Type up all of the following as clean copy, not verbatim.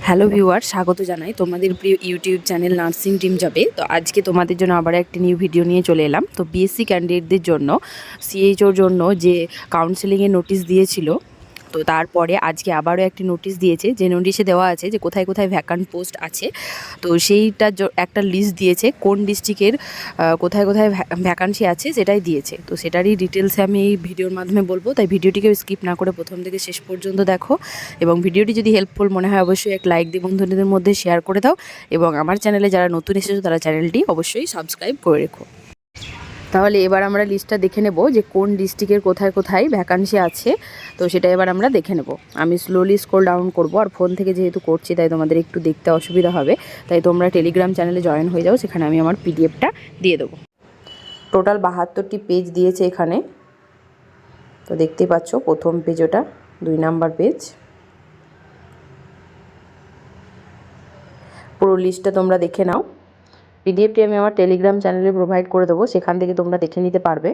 Hello viewer, স্বাগত জানাই তোমাদের প্রিয় ইউটিউব চ্যানেল নার্সিং টিম যাবে। তো আজকে তোমাদের জন্য আবার একটি নিউ ভিডিও নিয়ে চলে এলাম। তো বিএসসি ক্যান্ডিডেটদের জন্য সিএইচওর জন্য যে কাউন্সেলিংয়ের নোটিশ দিয়েছিল, তো তারপরে আজকে আবারও একটি নোটিশ দিয়েছে। যে নোটিশে দেওয়া আছে যে কোথায় কোথায় ভ্যাকান্ট পোস্ট আছে, তো সেইটার একটা লিস্ট দিয়েছে কোন ডিস্ট্রিক্টের কোথায় কোথায় ভ্যাকান্সি আছে সেটাই দিয়েছে। তো সেটারই ডিটেলসে আমি এই ভিডিওর মাধ্যমে বলবো, তাই ভিডিওটিকে স্কিপ না করে প্রথম থেকে শেষ পর্যন্ত দেখো। এবং ভিডিওটি যদি হেল্পফুল মনে হয় অবশ্যই এক লাইক দিয়ে বন্ধুদের মধ্যে শেয়ার করে দাও। এবং আমার চ্যানেলে যারা নতুন এসেছো তারা চ্যানেলটি অবশ্যই সাবস্ক্রাইব করে রেখো। তাহলে এবার আমরা লিস্টটা দেখে নেব যে কোন ডিস্ট্রিক্টের কোথায় কোথায় ভ্যাকান্সি আছে। তো সেটা এবার আমরা দেখে নেব। আমি স্লোলি স্ক্রল ডাউন করব, আর ফোন থেকে যেহেতু করছি তাই তোমাদের একটু দেখতে অসুবিধা হবে। তাই তোমরা টেলিগ্রাম চ্যানেলে জয়েন হয়ে যাও, সেখানে আমি আমার পিডিএফটা দিয়ে দেবো। টোটাল 72টি পেজ দিয়েছে এখানে। তো দেখতেই পাচ্ছ প্রথম পেজ ওটা, 2 নাম্বার পেজ। পুরো লিস্টটা তোমরা দেখে নাও। পিডিএফটি আমি আমার টেলিগ্রাম চ্যানেলে প্রোভাইড করে দেবো, সেখান থেকে তোমরা দেখে নিতে পারবে।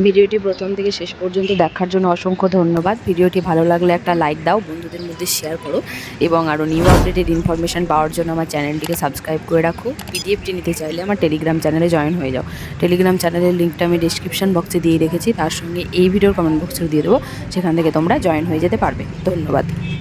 ভিডিওটি প্রথম থেকে শেষ পর্যন্ত দেখার জন্য অসংখ্য ধন্যবাদ। ভিডিওটি ভালো লাগলে একটা লাইক দাও, বন্ধুদের মধ্যে শেয়ার করো, এবং আরও নিউ আপডেটেড ইনফরমেশান পাওয়ার জন্য আমার চ্যানেলটিকে সাবস্ক্রাইব করে রাখো। পিডিএফটি নিতে চাইলে আমার টেলিগ্রাম চ্যানেলে জয়েন হয়ে যাও। টেলিগ্রাম চ্যানেলের লিঙ্কটা আমি ডিসক্রিপশন বক্সে দিয়ে রেখেছি, তার সঙ্গে এই ভিডিওর কমেন্ট বক্সেও দিয়ে দেবো, সেখান থেকে তোমরা জয়েন হয়ে যেতে পারবে। ধন্যবাদ।